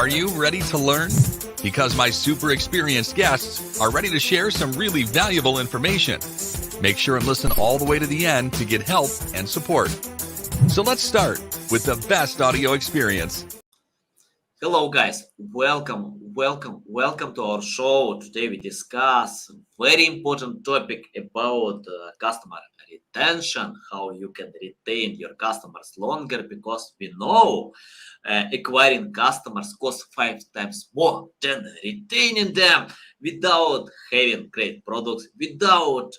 Are you ready to learn? Because my super experienced guests are ready to share some really valuable information. Make sure and listen all the way to the end to get help and support. So let's start with the best audio experience. Hello guys, welcome to our show. Today we discuss very important topic about customer retention, how you can retain your customers longer, because we know acquiring customers costs 5 times more than retaining them without having great products, without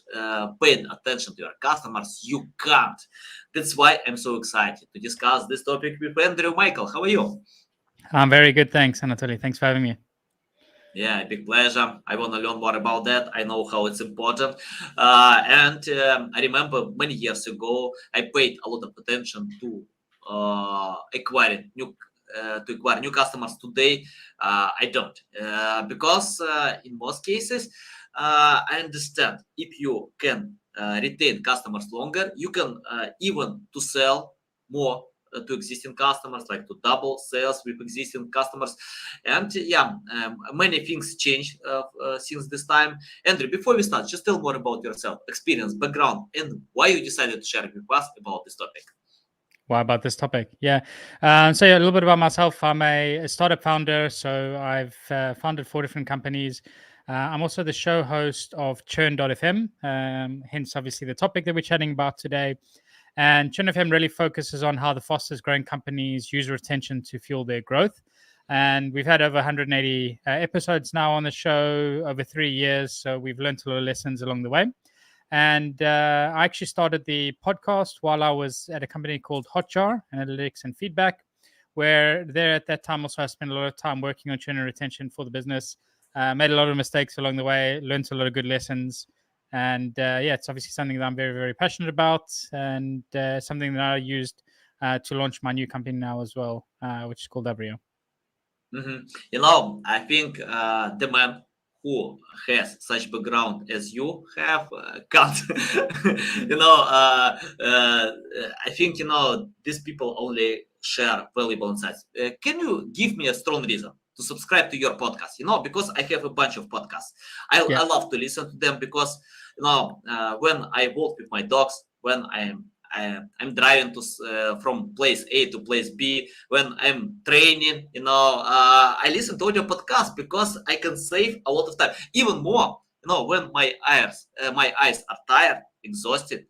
paying attention to your customers. You can't. That's why I'm so excited to discuss this topic with Andrew. Michael, how are you? I'm very good. Thanks, Anatoly. Thanks for having me. Yeah, big pleasure. I want to learn more about that. I know how it's important. I remember many years ago, I paid a lot of attention to acquire new customers. Today, I don't, because in most cases, I understand if you can retain customers longer, you can even to sell more to existing customers, like to double sales with existing customers. And many things change since this time. Andrew, before we start, just tell more about yourself, experience, background, and why you decided to share with us about this topic. Why about this topic? So a little bit about myself. I'm a startup founder, so I've founded 4 different companies. I'm also the show host of Churn.fm, hence obviously the topic that we're chatting about today. And Churn FM really focuses on how the fastest growing companies use retention to fuel their growth. And we've had over 180 episodes now on the show over 3 years. So we've learned a lot of lessons along the way. And I actually started the podcast while I was at a company called Hotjar, Analytics and Feedback, where there at that time also I spent a lot of time working on churn and retention for the business. Made a lot of mistakes along the way, learned a lot of good lessons. And it's obviously something that I'm very, very passionate about, and something that I used to launch my new company now as well, which is called Abrio. I think the man who has such background as you have can't. I think these people only share valuable insights. Can you give me a strong reason to subscribe to your podcast? Because I have a bunch of podcasts. I love to listen to them because when I walk with my dogs, when I'm driving to from place A to place B, when I'm training, I listen to audio podcasts because I can save a lot of time. Even more, when my eyes are tired, exhausted,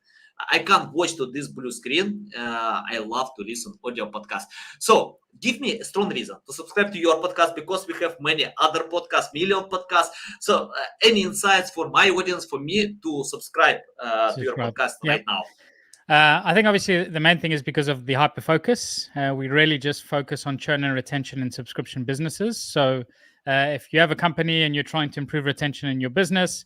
I can't watch to this blue screen. I love to listen audio podcasts. So give me a strong reason to subscribe to your podcast, because we have many other podcasts, million podcasts. So any insights for my audience, for me to subscribe to your podcast right now? I think obviously the main thing is because of the hyper focus. We really just focus on churn and retention in subscription businesses. So if you have a company and you're trying to improve retention in your business,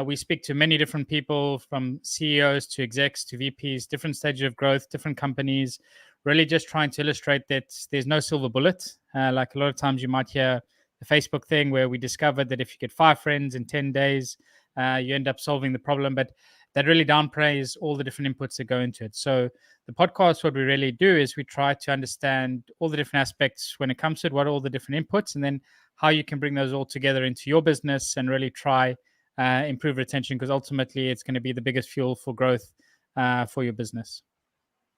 we speak to many different people, from CEOs to execs to VPs, different stages of growth, different companies, really just trying to illustrate that there's no silver bullet. Like a lot of times you might hear the Facebook thing where we discovered that if you get 5 friends in 10 days, you end up solving the problem. But that really downplays all the different inputs that go into it. So the podcast, what we really do is we try to understand all the different aspects when it comes to it, what are all the different inputs, and then how you can bring those all together into your business and really try improve retention, because ultimately it's going to be the biggest fuel for growth for your business.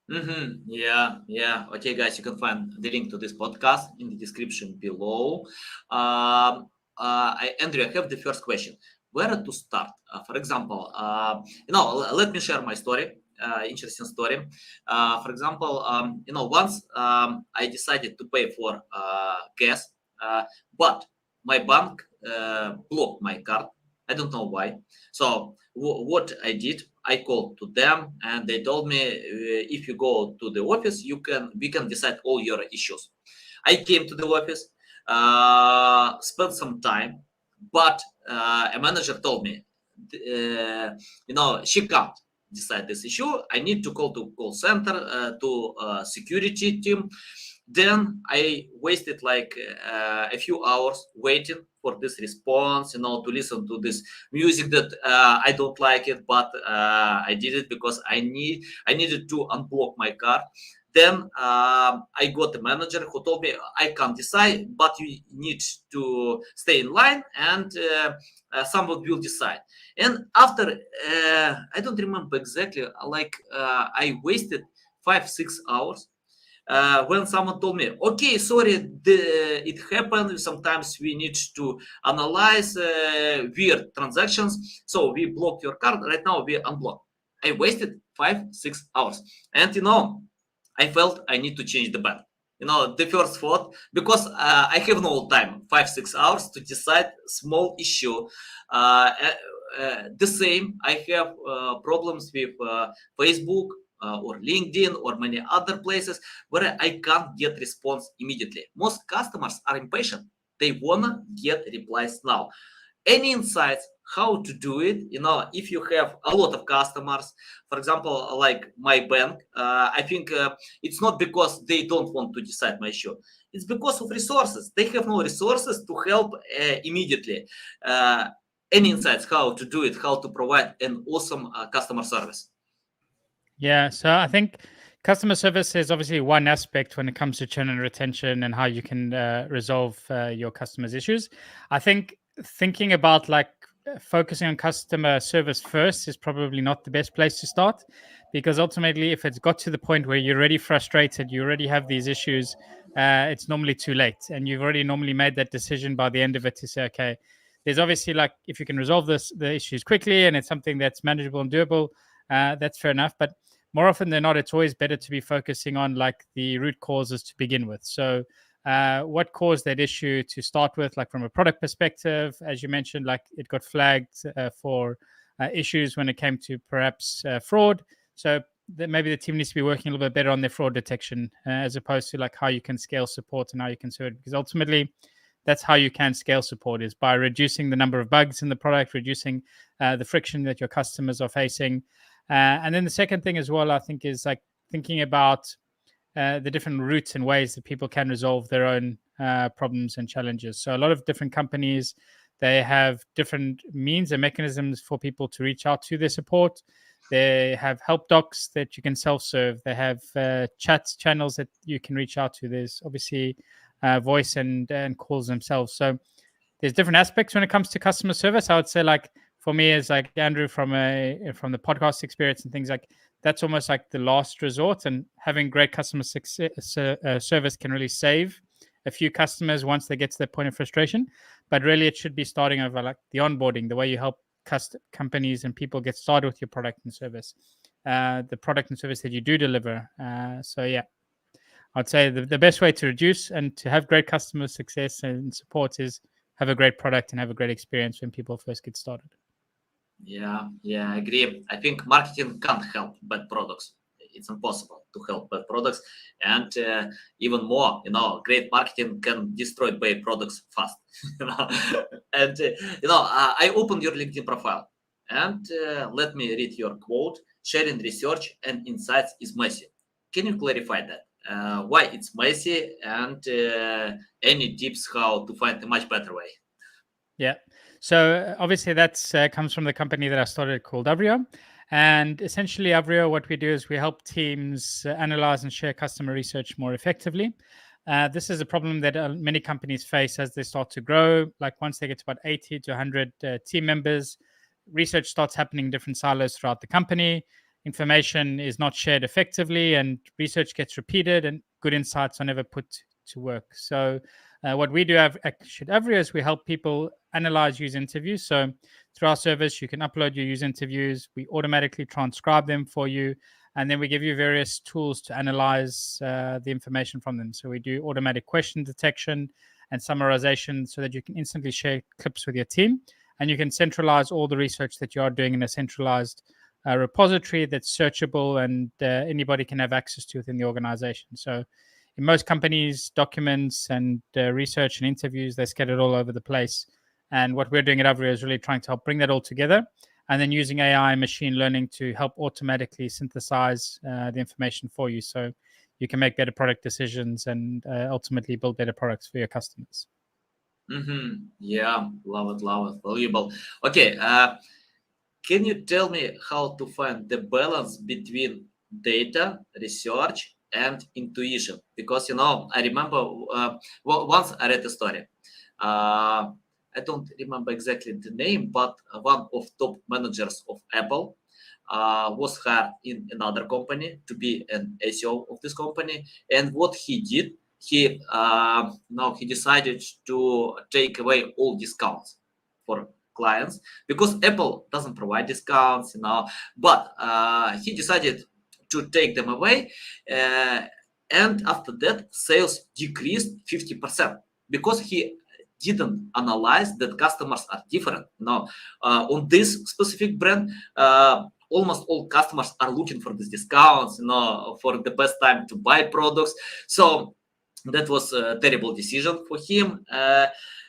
Yeah. Okay, guys, you can find the link to this podcast in the description below. Andrew, I have the first question. Where to start? For example, let me share my story. Interesting story. For example, once I decided to pay for gas, but my bank blocked my card. I don't know why. So what I did, I called to them, and they told me, if you go to the office, we can decide all your issues. I came to the office, spent some time, but a manager told me, she can't decide this issue. I need to call to call center, to security team. Then I wasted like a few hours waiting for this response, to listen to this music that I don't like it, but I did it because I needed to unblock my card. Then I got a manager who told me I can't decide, but you need to stay in line, and someone will decide. And after I don't remember exactly, like I wasted 5-6 hours when someone told me, okay, sorry, it happened. Sometimes we need to analyze weird transactions. So we blocked your card. Right now we unblock. I wasted 5-6 hours. And I felt I need to change the bank. The first thought, because I have no time, 5-6 hours to decide small issue. The same, I have problems with Facebook or LinkedIn or many other places where I can't get response immediately. Most customers are impatient. They wanna get replies now. Any insights how to do it? If you have a lot of customers, for example, like my bank, I think it's not because they don't want to decide my issue. It's because of resources. They have no resources to help immediately. Any insights how to do it, how to provide an awesome customer service? Yeah, so I think customer service is obviously one aspect when it comes to churn and retention and how you can resolve your customers' issues. I think thinking about focusing on customer service first is probably not the best place to start, because ultimately, if it's got to the point where you're already frustrated, you already have these issues, it's normally too late, and you've already normally made that decision by the end of it to say, okay, there's obviously if you can resolve the issues quickly and it's something that's manageable and doable, that's fair enough, but more often than not, it's always better to be focusing on the root causes to begin with. So, what caused that issue to start with? Like from a product perspective, as you mentioned, like it got flagged for issues when it came to perhaps fraud. So maybe the team needs to be working a little bit better on their fraud detection, as opposed to how you can scale support and how you can serve it. Because ultimately, that's how you can scale support, is by reducing the number of bugs in the product, reducing the friction that your customers are facing. And then the second thing as well, I think, is thinking about the different routes and ways that people can resolve their own problems and challenges. So a lot of different companies, they have different means and mechanisms for people to reach out to their support. They have help docs that you can self-serve. They have chat channels that you can reach out to. There's obviously voice and calls themselves. So there's different aspects when it comes to customer service. I would say, for me, as Andrew from the podcast experience and things, that's almost like the last resort, and having great customer service can really save a few customers once they get to that point of frustration. But really, it should be starting over the onboarding, the way you help companies and people get started with your product and service, the product and service that you do deliver. So yeah, I'd say the best way to reduce and to have great customer success and support is have a great product and have a great experience when people first get started. Yeah, I agree. I think marketing can't help bad products. It's impossible to help bad products, and even more, great marketing can destroy bad products fast. And I opened your LinkedIn profile, and let me read your quote: "Sharing research and insights is messy." Can you clarify that? Why it's messy, and any tips how to find a much better way? Yeah. So obviously that's comes from the company that I started called Avrio. And essentially, Avrio, what we do is we help teams analyze and share customer research more effectively. This is a problem that many companies face as they start to grow. Like once they get to about 80 to 100 team members, research starts happening in different silos throughout the company. Information is not shared effectively, and research gets repeated, and good insights are never put to work. So what we do at Avrio is we help people analyze user interviews. So through our service, you can upload your user interviews. We automatically transcribe them for you. And then we give you various tools to analyze the information from them. So we do automatic question detection and summarization so that you can instantly share clips with your team. And you can centralize all the research that you are doing in a centralized repository that's searchable and anybody can have access to within the organization. So in most companies, documents and research and interviews, they're scattered all over the place. And what we're doing at Avrio is really trying to help bring that all together, and then using AI and machine learning to help automatically synthesize the information for you, so you can make better product decisions and ultimately build better products for your customers. Yeah, love it, valuable. Okay, can you tell me how to find the balance between data, research, and intuition. Because I remember once I read a story. I don't remember exactly the name, but one of top managers of Apple was hired in another company to be an SEO of this company. And what he did, he he decided to take away all discounts for clients, because Apple doesn't provide discounts, but he decided to take them away. And after that, sales decreased 50% because he didn't analyze that customers are different. On this specific brand, almost all customers are looking for these discounts, for the best time to buy products. So that was a terrible decision for him.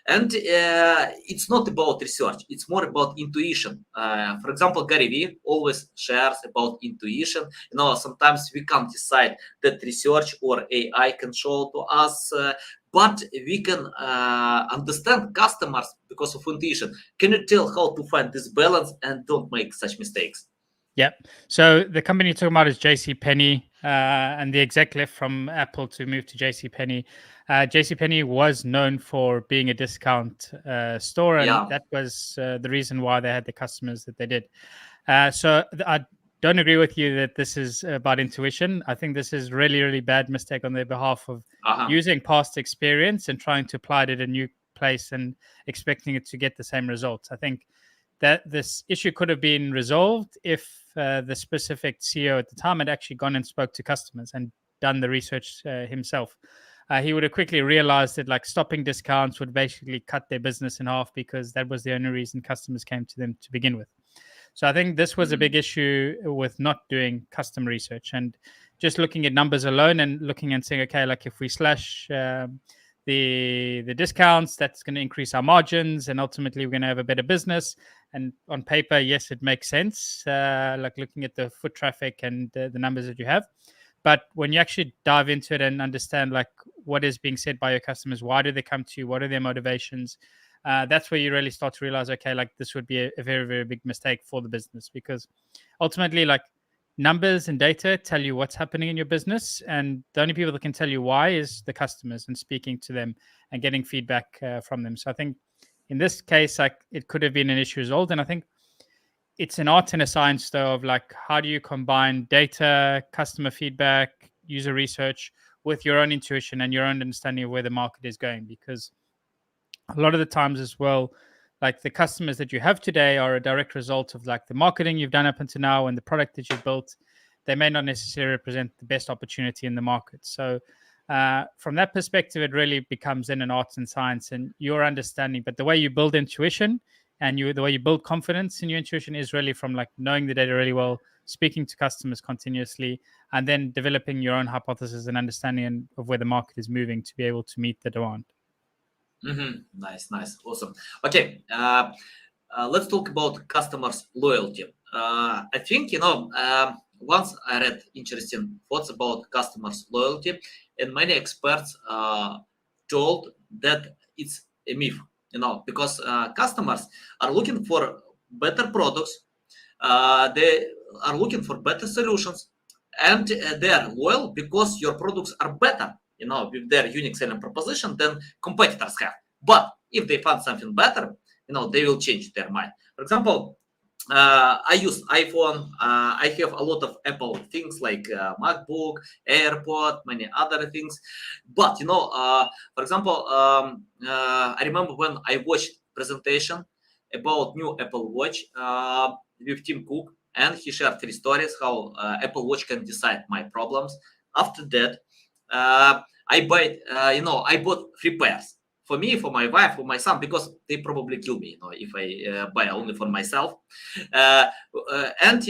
And it's not about research, it's more about intuition. For example, Gary Vee always shares about intuition. Sometimes we can't decide that research or AI can show to us, but we can understand customers because of intuition. Can you tell how to find this balance and don't make such mistakes? Yep. So the company you're talking about is JCPenney, and the exec left from Apple to move to JCPenney. JCPenney was known for being a discount store, and that was the reason why they had the customers that they did. So I don't agree with you that this is about intuition. I think this is really, really bad mistake on their behalf of using past experience and trying to apply it at a new place and expecting it to get the same results. I think that this issue could have been resolved if the specific CEO at the time had actually gone and spoke to customers and done the research himself. He would have quickly realized that like stopping discounts would basically cut their business in half, because that was the only reason customers came to them to begin with. So I think this was a big issue with not doing custom research and just looking at numbers alone and looking and saying, okay, like if we slash the discounts, that's going to increase our margins, and ultimately we're going to have a better business. And on paper, yes, it makes sense, like looking at the foot traffic and the numbers that you have. But when you actually dive into it and understand like what is being said by your customers, why do they come to you, what are their motivations, that's where you really start to realize, okay, like this would be a very, very big mistake for the business, because ultimately, like, numbers and data tell you what's happening in your business, and the only people that can tell you why is the customers, and speaking to them and getting feedback from them. So I think in this case, like, it could have been an issue resolved, and I think it's an art and a science, though, of like, how do you combine data, customer feedback, user research with your own intuition and your own understanding of where the market is going? Because a lot of the times as well, like, the customers that you have today are a direct result of like the marketing you've done up until now and the product that you've built. They may not necessarily represent the best opportunity in the market. So from that perspective, it really becomes then an art and science and your understanding. But the way you build intuition and the way you build confidence in your intuition is really from like knowing the data really well, speaking to customers continuously, and then developing your own hypothesis and understanding of where the market is moving to be able to meet the demand. Nice, awesome. Okay, let's talk about customers' loyalty. I think once I read interesting thoughts about customers' loyalty, and many experts told that it's a myth. Because customers are looking for better products, they are looking for better solutions, and they are loyal because your products are better, with their unique selling proposition than competitors have. But if they find something better, they will change their mind. For example, I use iPhone. I have a lot of Apple things like MacBook, AirPod, many other things. But for example, I remember when I watched presentation about new Apple Watch with Tim Cook, and he shared 3 stories how Apple Watch can decide my problems. After that, I bought 3 pairs for me, for my wife, for my son, because they probably kill me, if I buy only for myself. And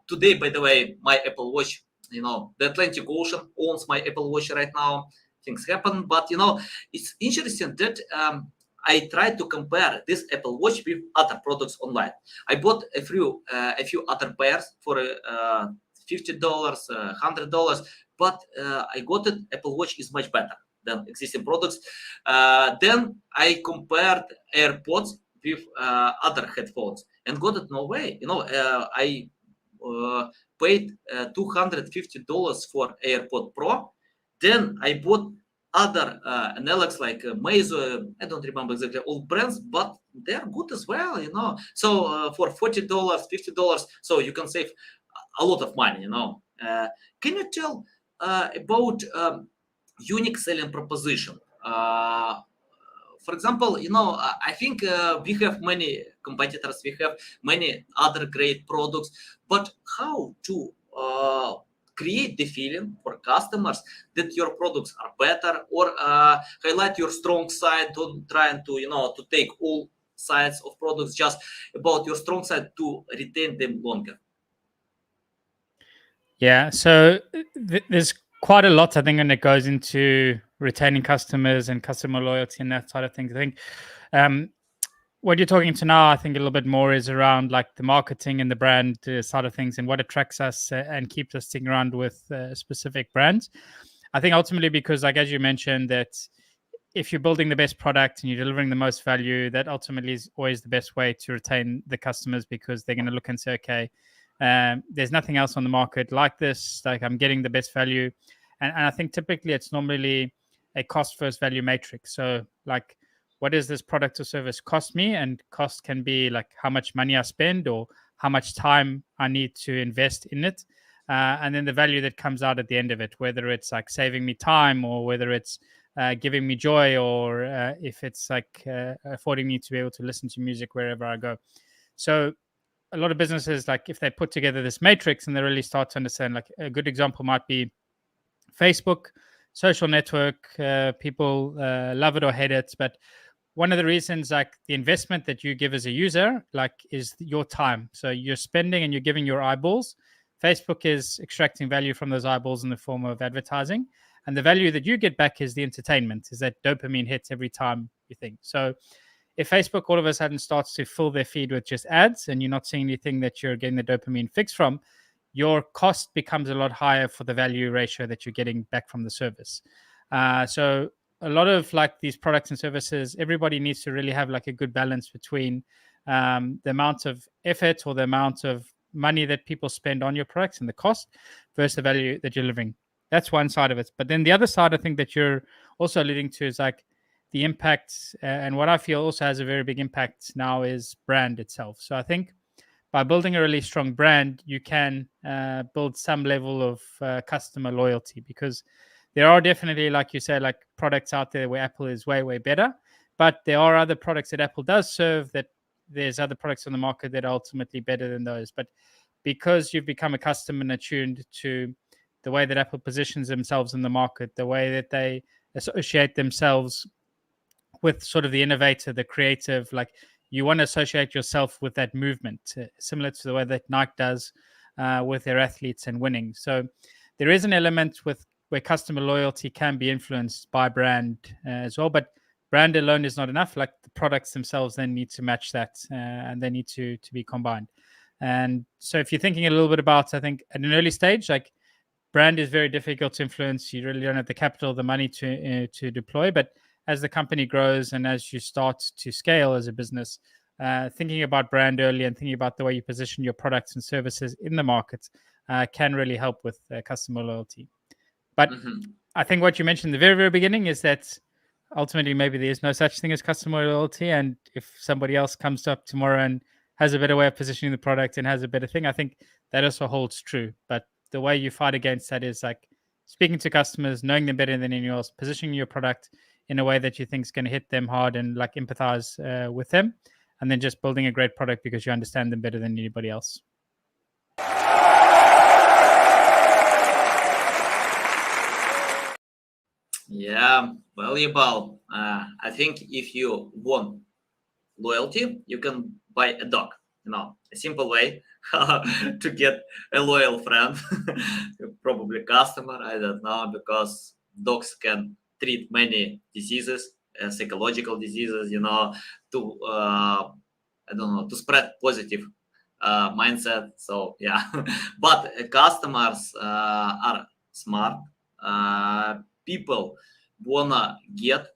today, by the way, my Apple Watch, the Atlantic Ocean owns my Apple Watch right now. Things happen, but it's interesting that I tried to compare this Apple Watch with other products online. I bought a few other pairs for $50, $100, but I got it. Apple Watch is much better than existing products. Then I compared AirPods with other headphones and got it no way. I paid $250 for AirPod Pro. Then I bought other analogs like Meizu. I don't remember exactly all brands, but they're good as well, So for $40, $50, so you can save a lot of money, Can you tell about unique selling proposition? For example, I think we have many competitors, we have many other great products, but how to create the feeling for customers that your products are better, or highlight your strong side, don't trying to to take all sides of products, just about your strong side to retain them longer. Yeah, so there's quite a lot, I think, when it goes into retaining customers and customer loyalty and that side of things. I think what you're talking to now, I think a little bit more is around like the marketing and the brand side of things and what attracts us and keeps us sticking around with specific brands. I think ultimately because, like as you mentioned, that if you're building the best product and you're delivering the most value, that ultimately is always the best way to retain the customers, because they're going to look and say, okay, there's nothing else on the market like this. Like I'm getting the best value, and I think typically it's normally a cost versus value matrix. So like, what does this product or service cost me? And cost can be like how much money I spend or how much time I need to invest in it. And then the value that comes out at the end of it, whether it's like saving me time or whether it's giving me joy, or if it's like affording me to be able to listen to music wherever I go. So a lot of businesses, like if they put together this matrix and they really start to understand, like a good example might be Facebook, social network. People love it or hate it, but one of the reasons, like the investment that you give as a user, like is your time. So you're spending and you're giving your eyeballs. Facebook is extracting value from those eyeballs in the form of advertising. And the value that you get back is the entertainment, is that dopamine hits every time you think. So if Facebook all of a sudden starts to fill their feed with just ads and you're not seeing anything that you're getting the dopamine fix from, your cost becomes a lot higher for the value ratio that you're getting back from the service. So a lot of like these products and services, everybody needs to really have like a good balance between the amount of effort or the amount of money that people spend on your products and the cost versus the value that you're delivering. That's one side of it. But then the other side, I think that you're also alluding to is like the impact, and what I feel also has a very big impact now is brand itself. So I think by building a really strong brand, you can build some level of customer loyalty, because there are definitely, like you said, like products out there where Apple is way, way better. But there are other products that Apple does serve that there's other products on the market that are ultimately better than those. But because you've become accustomed and attuned to the way that Apple positions themselves in the market, the way that they associate themselves with sort of the innovator, the creative, like you want to associate yourself with that movement, similar to the way that Nike does with their athletes and winning. So there is an element with where customer loyalty can be influenced by brand as well, but brand alone is not enough. Like the products themselves then need to match that, and they need to be combined. And so if you're thinking a little bit about, I think at an early stage, like brand is very difficult to influence. You really don't have the capital, the money to deploy. But as the company grows and as you start to scale as a business, thinking about brand early and thinking about the way you position your products and services in the market can really help with customer loyalty. But I think what you mentioned in the very, very beginning is that ultimately maybe there is no such thing as customer loyalty. And if somebody else comes up tomorrow and has a better way of positioning the product and has a better thing, I think that also holds true. But the way you fight against that is like speaking to customers, knowing them better than anyone else, positioning your product in a way that you think is going to hit them hard and like empathize with them, and then just building a great product because you understand them better than anybody else. Yeah, valuable. I think if you want loyalty, you can buy a dog. A simple way to get a loyal friend, probably customer. I don't know, because dogs can treat many diseases, psychological diseases. To I don't know, to spread positive mindset. So yeah, but customers are smart. People wanna get,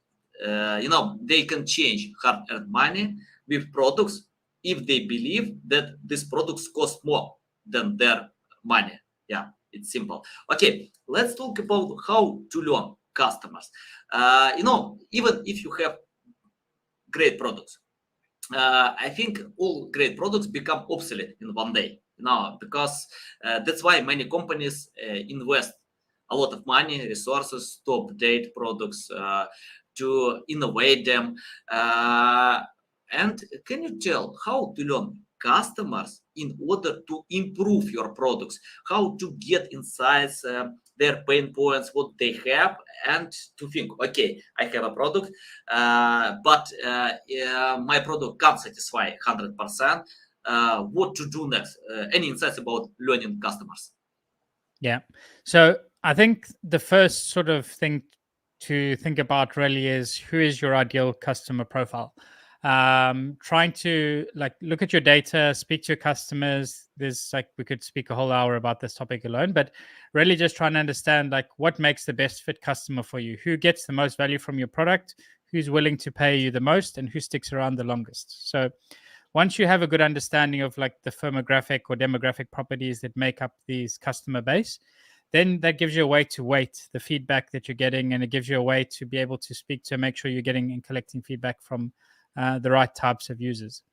they can change hard-earned money with products if they believe that these products cost more. than their money. Yeah, it's simple. Okay, let's talk about how to learn customers. Even if you have great products, I think all great products become obsolete in one day. Because that's why many companies invest a lot of money, resources to update products, to innovate them. And can you tell how to learn customers in order to improve your products, how to get insights, their pain points, what they have, and to think, okay, I have a product, but my product can't satisfy 100%. What to do next? Any insights about learning customers? Yeah. So I think the first sort of thing to think about really is, who is your ideal customer profile? Trying to look at your data, speak to your customers. There's we could speak a whole hour about this topic alone, but really just trying to understand what makes the best fit customer for you, who gets the most value from your product, who's willing to pay you the most, and who sticks around the longest. So once you have a good understanding of the firmographic or demographic properties that make up these customer base, then that gives you a way to weight the feedback that you're getting, and it gives you a way to be able to speak to make sure you're getting and collecting feedback from the right types of users.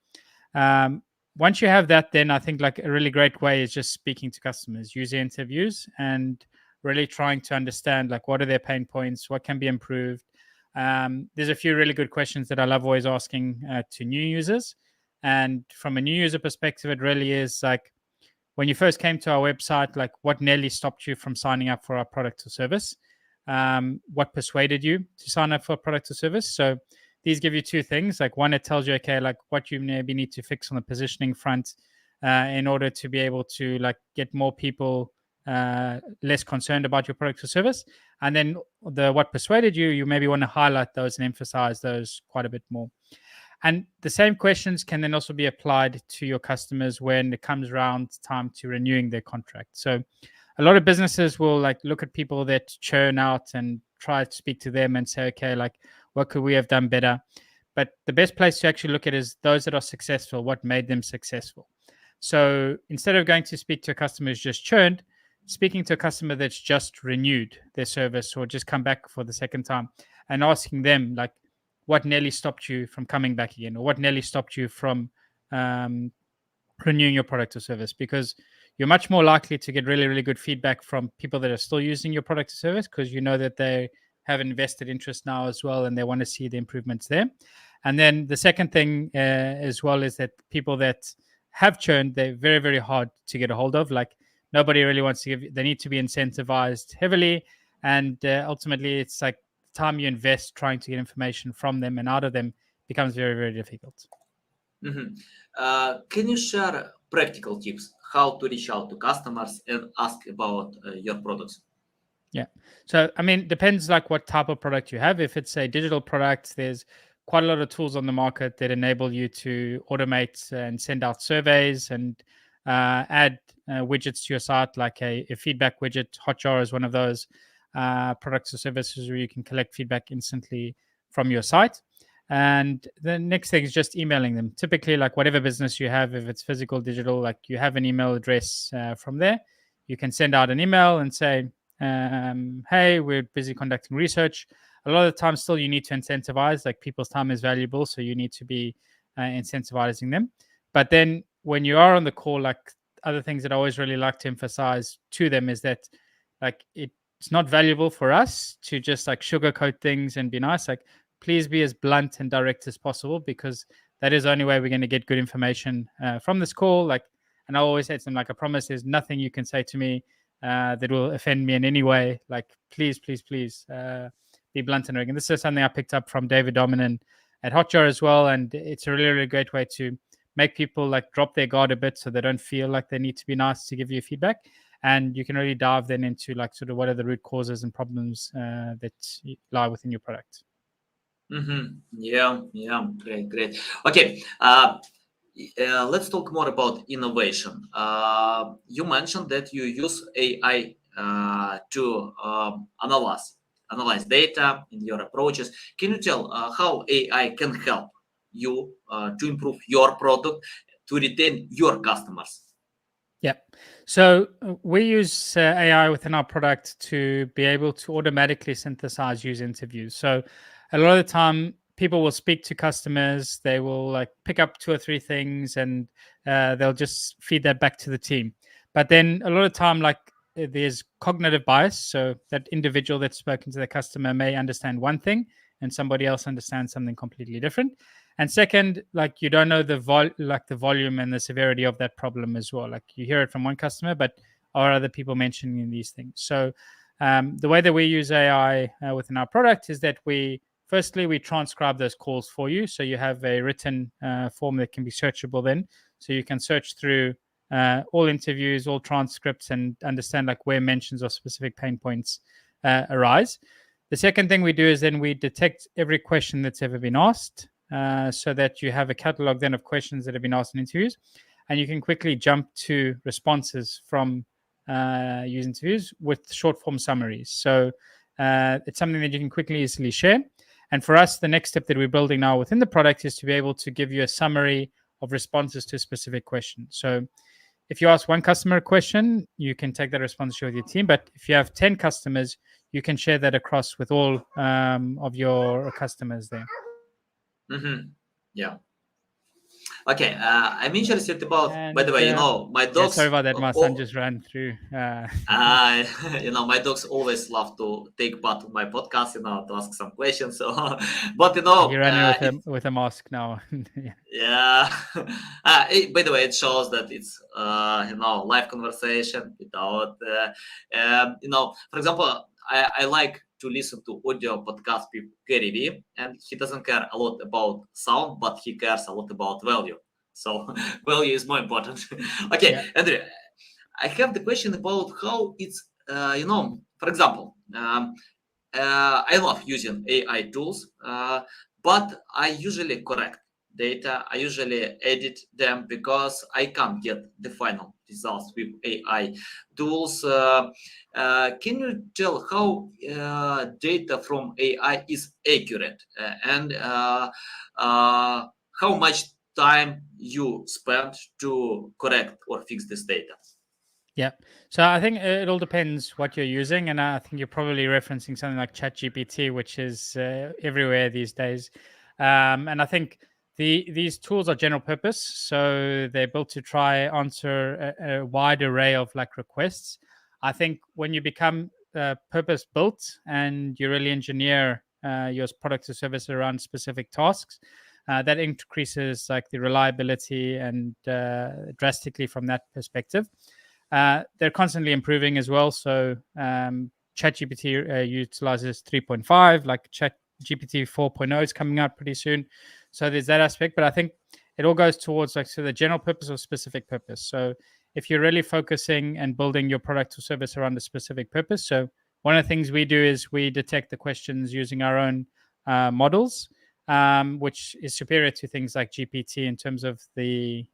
Once you have that, then I think a really great way is just speaking to customers, user interviews, and really trying to understand what are their pain points, what can be improved. There's a few really good questions that I love always asking to new users. And from a new user perspective, it really is when you first came to our website, what nearly stopped you from signing up for our product or service? What persuaded you to sign up for a product or service? So these give you two things. One, it tells you, okay, what you maybe need to fix on the positioning front in order to be able to get more people less concerned about your product or service. And then what persuaded you, you maybe want to highlight those and emphasize those quite a bit more. And the same questions can then also be applied to your customers when it comes around time to renewing their contract. So a lot of businesses will look at people that churn out and try to speak to them and say, okay, what could we have done better? But the best place to actually look at is those that are successful, what made them successful. So instead of going to speak to a customer who's just churned, speaking to a customer that's just renewed their service or just come back for the second time and asking them what nearly stopped you from coming back again, or what nearly stopped you from renewing your product or service, because you're much more likely to get really, really good feedback from people that are still using your product or service, because you know that they have invested interest now as well and they want to see the improvements there. And then the second thing as well is that people that have churned, they're very, very hard to get a hold of. Nobody really wants to give, they need to be incentivized heavily. And ultimately, it's time you invest trying to get information from them and out of them becomes very, very difficult. Can you share practical tips how to reach out to customers and ask about your products? Yeah. So, depends what type of product you have. If it's a digital product, there's quite a lot of tools on the market that enable you to automate and send out surveys and add widgets to your site, like a feedback widget. Hotjar is one of those products or services where you can collect feedback instantly from your site. And the next thing is just emailing them. Typically, whatever business you have, if it's physical, digital, you have an email address from there. You can send out an email and say, hey, we're busy conducting research. A lot of the time still you need to incentivize, people's time is valuable, so you need to be incentivizing them. But then when you are on the call, other things that I always really like to emphasize to them is that it's not valuable for us to just sugarcoat things and be nice. Please be as blunt and direct as possible, because that is the only way we're going to get good information from this call. And I always say to them, I promise there's nothing you can say to me that will offend me in any way. Please, please, please be blunt and direct. And this is something I picked up from David Dominin at Hotjar as well. And it's a really, really great way to make people drop their guard a bit so they don't feel like they need to be nice to give you feedback. And you can really dive then into sort of what are the root causes and problems that lie within your product. Yeah, great. Okay, let's talk more about innovation. You mentioned that you use AI to analyze data in your approaches. Can you tell how AI can help you to improve your product, to retain your customers? Yeah. So we use AI within our product to be able to automatically synthesize user interviews. So a lot of the time, people will speak to customers. They will like pick up 2 or 3 things, and they'll just feed that back to the team. But then a lot of time, like there's cognitive bias. So that individual that's spoken to the customer may understand one thing, and somebody else understands something completely different. And second, like you don't know the volume and the severity of that problem as well. Like you hear it from one customer, but are other people mentioning these things? So the way that we use AI within our product is that we transcribe those calls for you, so you have a written form that can be searchable then, so you can search through all interviews, all transcripts, and understand like where mentions of specific pain points arise. The second thing we do is then we detect every question that's ever been asked, so that you have a catalog then of questions that have been asked in interviews, and you can quickly jump to responses from user interviews with short form summaries. So it's something that you can quickly, easily share. And for us, the next step that we're building now within the product is to be able to give you a summary of responses to a specific question. So if you ask one customer a question, you can take that response, share with your team. But if you have 10 customers, you can share that across with all of your customers there. Yeah. Okay, I'm interested about. And by the way, my yeah, dogs. sorry about that. My son just ran through. My dogs always love to take part in my podcast. To ask some questions. So, but He ran in with a mask now. Yeah. yeah. By the way, it shows that it's live conversation without for example, I like to listen to audio podcast with Gary Vee, and he doesn't care a lot about sound, but he cares a lot about value. So value is more important. Okay, Yeah. Andrew, I have the question about how it's for example, I love using AI tools, but I usually correct data. I usually edit them because I can't get the final results with AI tools. Can you tell how data from AI is accurate and how much time you spend to correct or fix this data? Yeah. So I think it all depends what you're using, and I think you're probably referencing something like ChatGPT, which is everywhere these days. And I think these tools are general purpose, so they're built to try answer a wide array of like requests. I think when you become purpose built and you really engineer your product or service around specific tasks, that increases like the reliability and drastically from that perspective. They're constantly improving as well. So ChatGPT utilizes 3.5, like ChatGPT 4.0 is coming out pretty soon. So there's that aspect. But I think it all goes towards like the general purpose or specific purpose. So if you're really focusing and building your product or service around a specific purpose, so one of the things we do is we detect the questions using our own models, which is superior to things like GPT in terms of the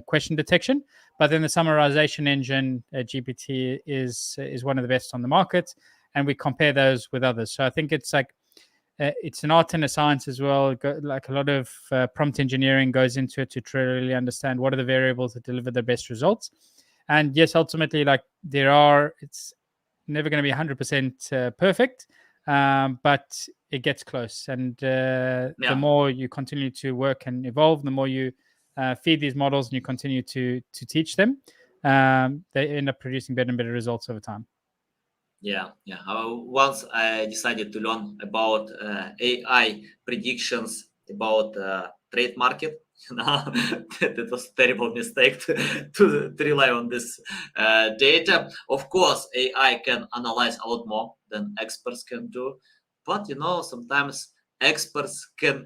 question detection. But then the summarization engine, GPT, is one of the best on the market, and we compare those with others. So I think it's like it's an art and a science as well. Like a lot of prompt engineering goes into it to really understand what are the variables that deliver the best results. And yes, ultimately, like it's never going to be 100% perfect, but it gets close. And the more you continue to work and evolve, the more you feed these models and you continue to teach them, they end up producing better and better results over time. Yeah. Once I decided to learn about AI predictions about trade market, that was a terrible mistake to rely on this data. Of course, AI can analyze a lot more than experts can do, but sometimes experts can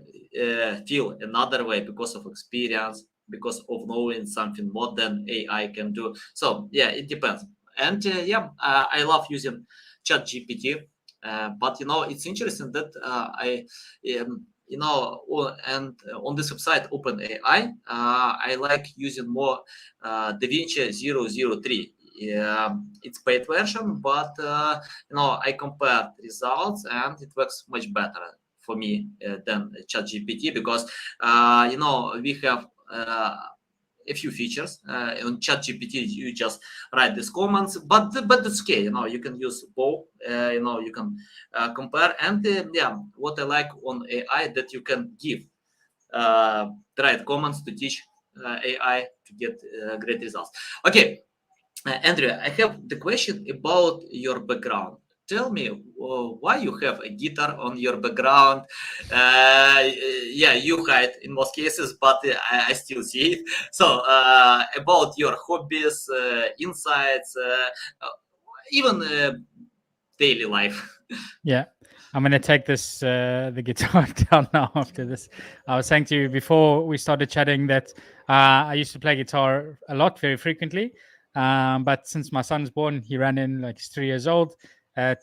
feel another way because of experience, because of knowing something more than AI can do. So yeah, it depends. And I love using ChatGPT, but it's interesting that and on this website OpenAI, I like using more DaVinci 003. It's paid version, but I compare results and it works much better for me than ChatGPT because we have a few features. On ChatGPT, you just write these comments, but it's okay. You can use both. You can compare. And what I like on AI that you can give the right comments to teach AI to get great results. Okay, Andrew, I have the question about your background. Tell me why you have a guitar on your background. You hide in most cases, but I still see it. So about your hobbies, insights, even daily life. Yeah, I'm going to take this the guitar down now after this. I was saying to you before we started chatting that I used to play guitar a lot, very frequently. But since my son's born, he ran in like he's 3 years old.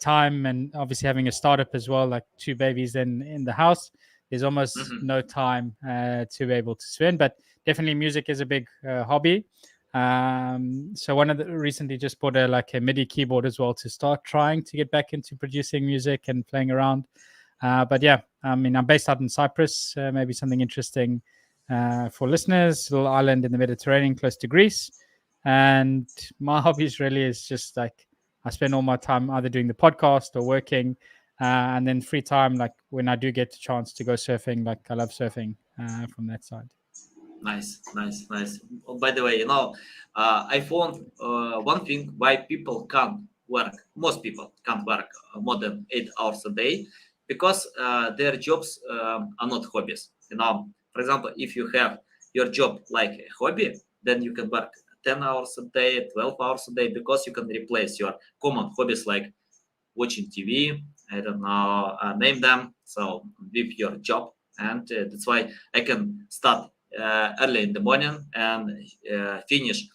Time and obviously having a startup as well, like 2 babies in the house. There's almost no time to be able to spend. But definitely, music is a big hobby. So one of the recently just bought a MIDI keyboard as well to start trying to get back into producing music and playing around. But yeah, I mean, I'm based out in Cyprus. Maybe something interesting for listeners. A little island in the Mediterranean, close to Greece. And my hobbies really is just like I spend all my time either doing the podcast or working, and then free time, like when I do get a chance to go surfing. Like I love surfing from that side. Nice. Oh, by the way, I found one thing why people can't work. Most people can't work more than 8 hours a day because their jobs are not hobbies. For example, if you have your job like a hobby, then you can work 10 hours a day, 12 hours a day, because you can replace your common hobbies like watching TV. I don't know, name them. So with your job, and that's why I can start early in the morning and finish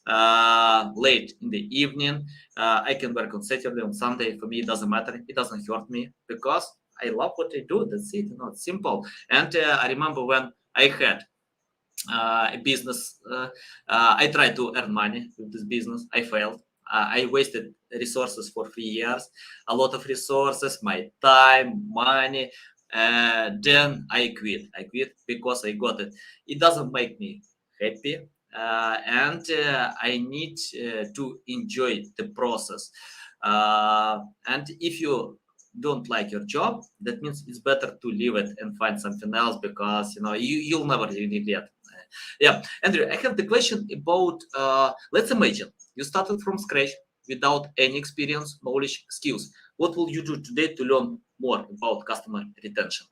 late in the evening. I can work on Saturday, on Sunday. For me, it doesn't matter. It doesn't hurt me because I love what I do. That's it. It's simple. And I remember when I had a business. I tried to earn money with this business. I failed. I wasted resources for 3 years, a lot of resources, my time, money. Then I quit. I quit because I got it. It doesn't make me happy. And I need to enjoy the process. And if you don't like your job, that means it's better to leave it and find something else, because you'll never regret. Yeah, Andrew, I have the question about let's imagine you started from scratch without any experience, knowledge, skills. What will you do today to learn more about customer retention?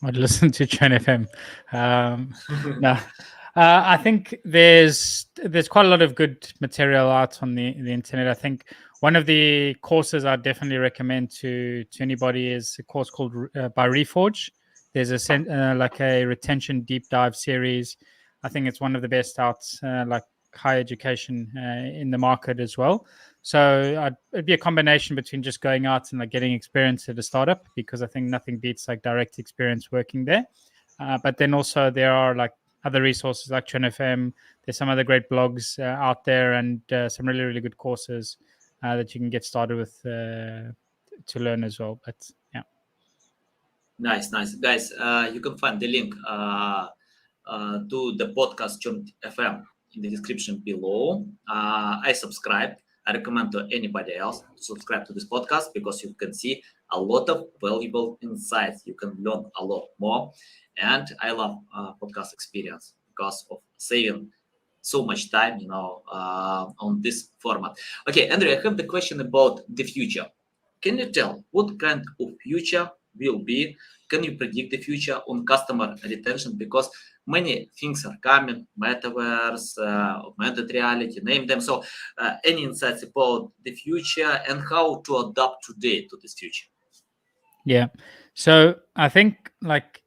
I'd listen to Chen FM. No, I think there's quite a lot of good material out on the internet. I think one of the courses I definitely recommend to anybody is a course called by Reforge. There's a retention deep dive series. I think it's one of the best out, like higher education in the market as well. So it'd be a combination between just going out and like getting experience at a startup, because I think nothing beats like direct experience working there. But then also there are like other resources like Chen FM. There's some other great blogs out there, and some really, really good courses that you can get started with to learn as well. But yeah. Nice, guys. You can find the link to the podcast Chen FM in the description below. I subscribe. I recommend to anybody else to subscribe to this podcast, because you can see a lot of valuable insights. You can learn a lot more. And I love podcast experience because of saving so much time, on this format. Okay, Andrew, I have the question about the future. Can you tell what kind of future will be? Can you predict the future on customer retention? Because many things are coming, metaverse, augmented reality, name them. So any insights about the future and how to adapt today to this future? Yeah. So I think like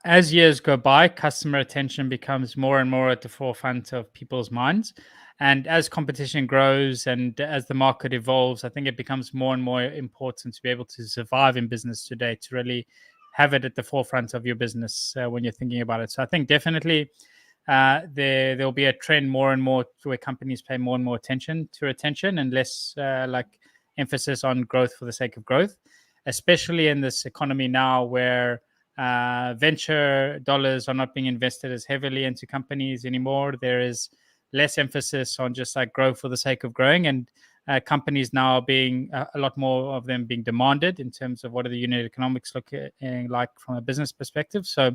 as years go by, customer retention becomes more and more at the forefront of people's minds. And as competition grows and as the market evolves, I think it becomes more and more important to be able to survive in business today, to really have it at the forefront of your business when you're thinking about it. So I think definitely there'll be a trend more and more where companies pay more and more attention to retention and less like emphasis on growth for the sake of growth, especially in this economy now where Venture dollars are not being invested as heavily into companies anymore. There is less emphasis on just like growth for the sake of growing, and companies now being a lot more of them being demanded in terms of what are the unit economics looking like from a business perspective. So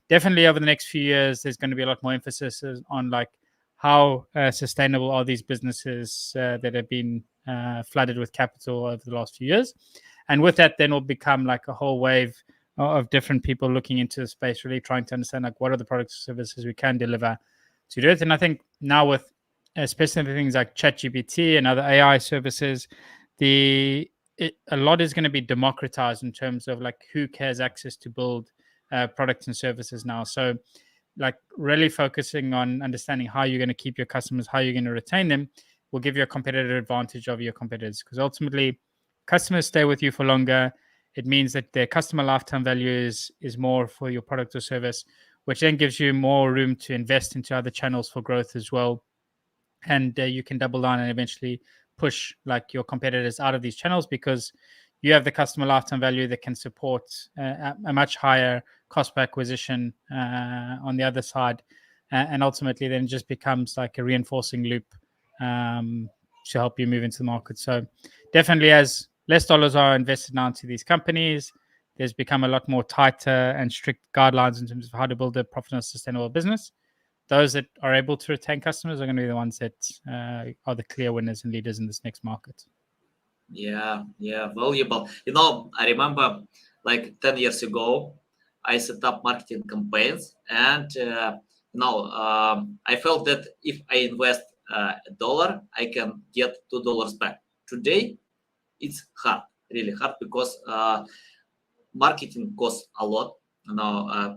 definitely over the next few years, there's going to be a lot more emphasis on like how sustainable are these businesses that have been flooded with capital over the last few years. And with that, then will become like a whole wave of different people looking into the space, really trying to understand like what are the products and services we can deliver to do it. And I think now with especially things like ChatGPT and other AI services, a lot is going to be democratized in terms of like who has access to build products and services now. So like really focusing on understanding how you're going to keep your customers, how you're going to retain them, will give you a competitive advantage over your competitors, because ultimately customers stay with you for longer. It means that their customer lifetime value is more for your product or service, which then gives you more room to invest into other channels for growth as well. And you can double down and eventually push like your competitors out of these channels, because you have the customer lifetime value that can support a much higher cost per acquisition on the other side, and ultimately then just becomes like a reinforcing loop to help you move into the market. So definitely, as less dollars are invested now into these companies, there's become a lot more tighter and strict guidelines in terms of how to build a profitable, sustainable business. Those that are able to retain customers are going to be the ones that are the clear winners and leaders in this next market. Yeah, valuable. I remember like 10 years ago, I set up marketing campaigns, and I felt that if I invest $1, I can get $2 back. Today, it's hard, really hard, because marketing costs a lot.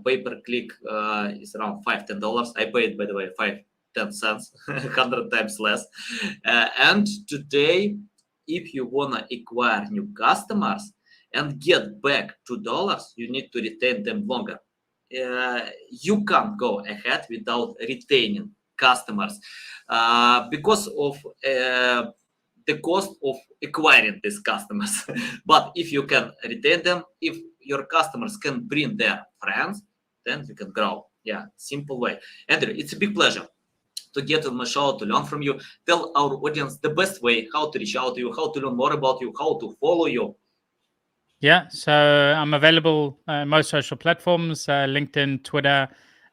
Pay per click is around $5-10. I paid, by the way, 5-10 cents, 100 times less. And today, if you wanna acquire new customers and get back $2, you need to retain them longer. You can't go ahead without retaining customers because of the cost of acquiring these customers. But if you can retain them, if your customers can bring their friends, then you can grow. Yeah, simple way. Andrew, it's a big pleasure to get on my show, to learn from you. Tell our audience the best way how to reach out to you, how to learn more about you, how to follow you. Yeah, so I'm available most social platforms, LinkedIn, Twitter.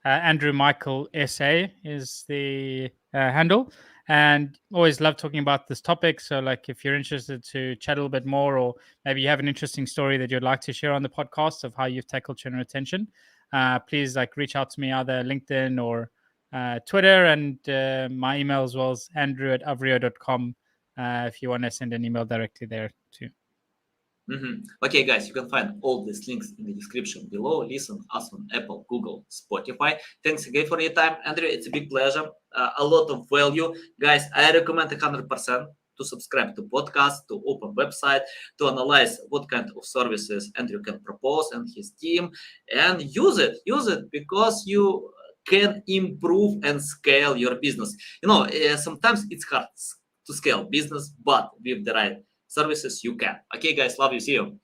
Andrew Michael SA is the handle, and always love talking about this topic. So like if you're interested to chat a little bit more, or maybe you have an interesting story that you'd like to share on the podcast of how you've tackled churn retention, please like reach out to me, either LinkedIn or Twitter, and my email as well is andrew@avrio.com if you want to send an email directly there too. Okay, guys, you can find all these links in the description below. Listen us on Apple, Google, Spotify. Thanks again for your time, Andrew. It's a big pleasure. A lot of value. Guys, I recommend 100% to subscribe to podcast, to open website, to analyze what kind of services Andrew can propose and his team, and use it because you can improve and scale your business. Sometimes it's hard to scale business, but with the right services you can. Okay, guys, love you. See you.